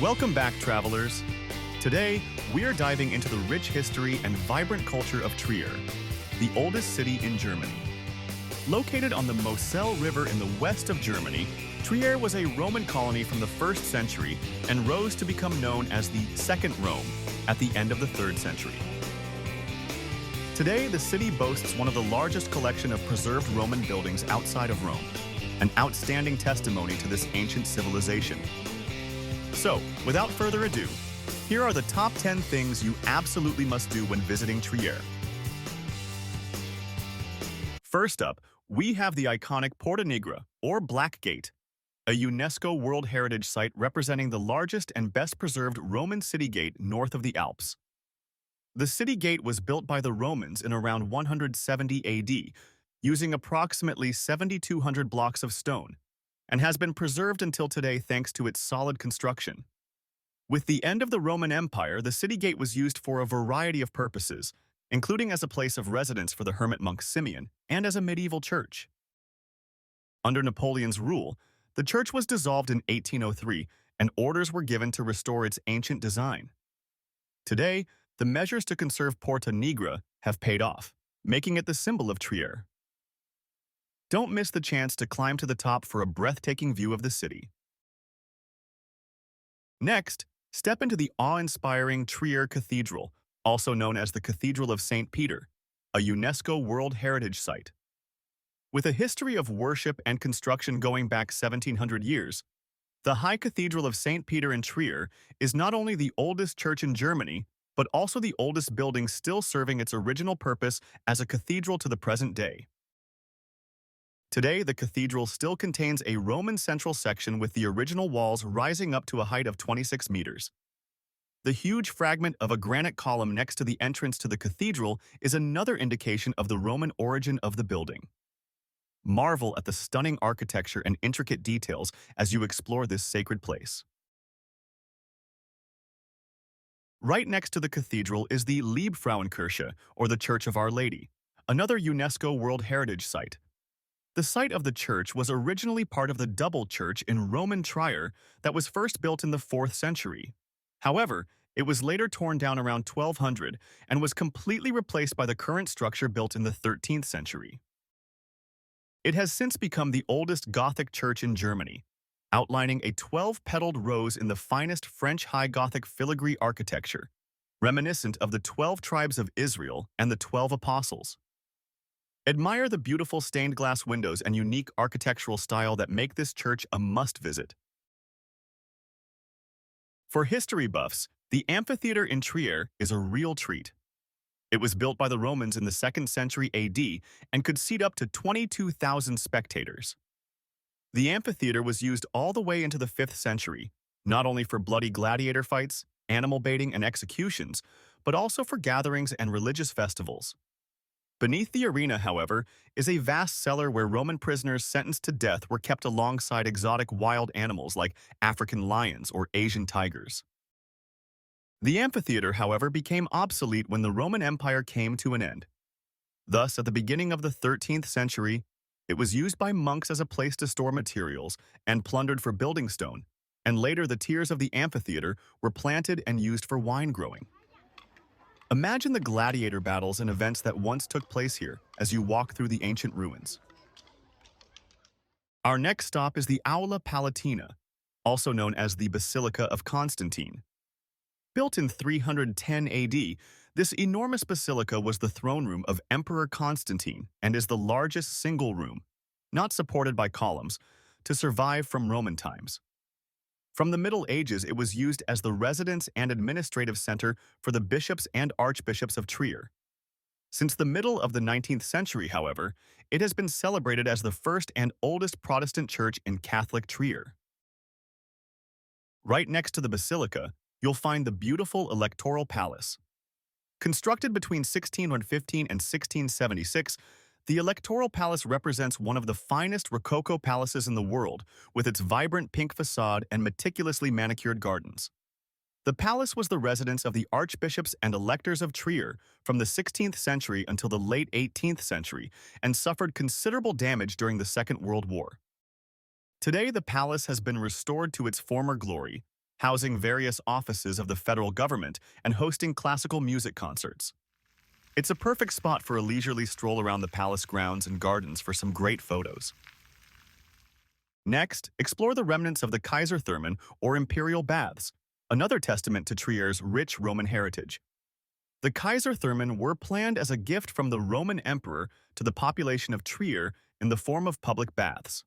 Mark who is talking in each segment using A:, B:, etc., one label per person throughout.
A: Welcome back, travelers. Today, we are diving into the rich history and vibrant culture of Trier, the oldest city in Germany. Located on the Moselle River in the west of Germany, Trier was a Roman colony from the 1st century and rose to become known as the Second Rome at the end of the 3rd century. Today, the city boasts one of the largest collection of preserved Roman buildings outside of Rome, an outstanding testimony to this ancient civilization. So, without further ado, here are the top 10 things you absolutely must do when visiting Trier. First up, we have the iconic Porta Nigra, or Black Gate, a UNESCO World Heritage Site representing the largest and best-preserved Roman city gate north of the Alps. The city gate was built by the Romans in around 170 AD, using approximately 7,200 blocks of stone, and has been preserved until today thanks to its solid construction. With the end of the Roman Empire, the city gate was used for a variety of purposes, including as a place of residence for the hermit monk Simeon and as a medieval church. Under Napoleon's rule, the church was dissolved in 1803 and orders were given to restore its ancient design. Today, the measures to conserve Porta Nigra have paid off, making it the symbol of Trier. Don't miss the chance to climb to the top for a breathtaking view of the city. Next, step into the awe-inspiring Trier Cathedral, also known as the Cathedral of St. Peter, a UNESCO World Heritage Site. With a history of worship and construction going back 1,700 years, the High Cathedral of St. Peter in Trier is not only the oldest church in Germany, but also the oldest building still serving its original purpose as a cathedral to the present day. Today, the cathedral still contains a Roman central section with the original walls rising up to a height of 26 meters. The huge fragment of a granite column next to the entrance to the cathedral is another indication of the Roman origin of the building. Marvel at the stunning architecture and intricate details as you explore this sacred place. Right next to the cathedral is the Liebfrauenkirche, or the Church of Our Lady, another UNESCO World Heritage Site. The site of the church was originally part of the double church in Roman Trier that was first built in the 4th century. However, it was later torn down around 1200 and was completely replaced by the current structure built in the 13th century. It has since become the oldest Gothic church in Germany, outlining a 12-petaled rose in the finest French High Gothic filigree architecture, reminiscent of the 12 tribes of Israel and the 12 apostles. Admire the beautiful stained glass windows and unique architectural style that make this church a must-visit. For history buffs, the Amphitheater in Trier is a real treat. It was built by the Romans in the 2nd century AD and could seat up to 22,000 spectators. The amphitheater was used all the way into the 5th century, not only for bloody gladiator fights, animal baiting, and executions, but also for gatherings and religious festivals. Beneath the arena, however, is a vast cellar where Roman prisoners sentenced to death were kept alongside exotic wild animals like African lions or Asian tigers. The amphitheater, however, became obsolete when the Roman Empire came to an end. Thus, at the beginning of the 13th century, it was used by monks as a place to store materials and plundered for building stone, and later the tiers of the amphitheater were planted and used for wine growing. Imagine the gladiator battles and events that once took place here as you walk through the ancient ruins. Our next stop is the Aula Palatina, also known as the Basilica of Constantine. Built in 310 AD, this enormous basilica was the throne room of Emperor Constantine and is the largest single room, not supported by columns, to survive from Roman times. From the Middle Ages, it was used as the residence and administrative center for the bishops and archbishops of Trier. Since the middle of the 19th century, however, it has been celebrated as the first and oldest Protestant church in Catholic Trier. Right next to the basilica, you'll find the beautiful Electoral Palace. Constructed between 1615 and 1676, the Electoral Palace represents one of the finest Rococo palaces in the world, with its vibrant pink facade and meticulously manicured gardens. The palace was the residence of the archbishops and electors of Trier from the 16th century until the late 18th century and suffered considerable damage during the Second World War. Today, the palace has been restored to its former glory, housing various offices of the federal government and hosting classical music concerts. It's a perfect spot for a leisurely stroll around the palace grounds and gardens for some great photos. Next, explore the remnants of the Kaiserthermen or Imperial baths, another testament to Trier's rich Roman heritage. The Kaiserthermen were planned as a gift from the Roman emperor to the population of Trier in the form of public baths.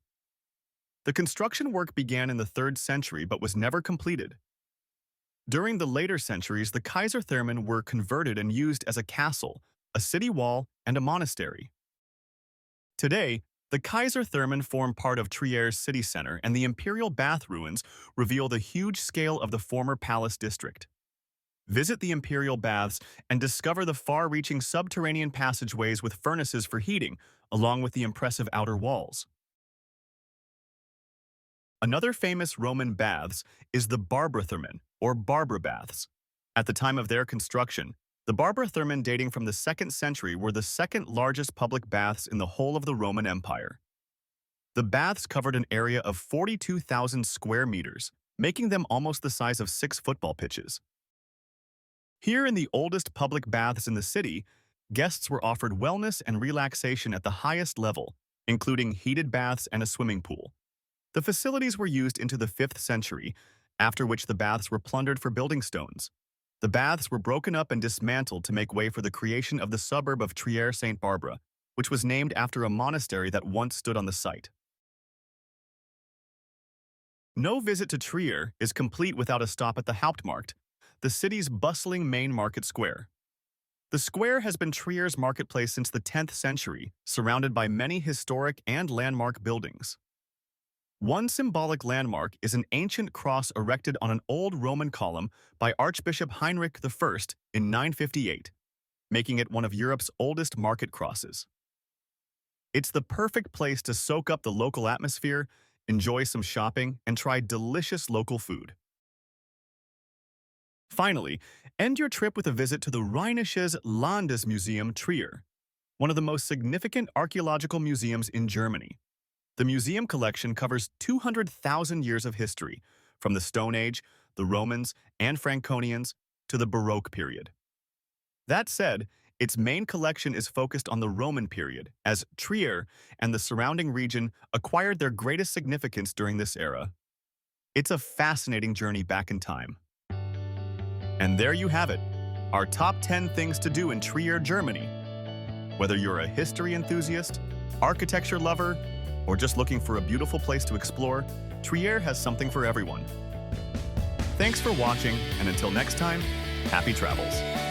A: The construction work began in the 3rd century but was never completed. During the later centuries, the Kaiserthermen were converted and used as a castle, a city wall, and a monastery. Today, the Kaiserthermen form part of Trier's city center, and the Imperial bath ruins reveal the huge scale of the former palace district. Visit the Imperial baths and discover the far-reaching subterranean passageways with furnaces for heating, along with the impressive outer walls. Another famous Roman baths is the Barbarathermen, or Barbara baths. At the time of their construction, the Barbarathermen dating from the 2nd century were the second largest public baths in the whole of the Roman Empire. The baths covered an area of 42,000 square meters, making them almost the size of 6 football pitches. Here in the oldest public baths in the city, guests were offered wellness and relaxation at the highest level, including heated baths and a swimming pool. The facilities were used into the 5th century, after which the baths were plundered for building stones. The baths were broken up and dismantled to make way for the creation of the suburb of Trier-St. Barbara, which was named after a monastery that once stood on the site. No visit to Trier is complete without a stop at the Hauptmarkt, the city's bustling main market square. The square has been Trier's marketplace since the 10th century, surrounded by many historic and landmark buildings. One symbolic landmark is an ancient cross erected on an old Roman column by Archbishop Heinrich I in 958, making it one of Europe's oldest market crosses. It's the perfect place to soak up the local atmosphere, enjoy some shopping, and try delicious local food. Finally, end your trip with a visit to the Rheinisches Landesmuseum Trier, one of the most significant archaeological museums in Germany. The museum collection covers 200,000 years of history, from the Stone Age, the Romans, and Franconians, to the Baroque period. That said, its main collection is focused on the Roman period, as Trier and the surrounding region acquired their greatest significance during this era. It's a fascinating journey back in time. And there you have it, our top 10 things to do in Trier, Germany. Whether you're a history enthusiast, architecture lover, or just looking for a beautiful place to explore, Trier has something for everyone. Thanks for watching, and until next time, happy travels.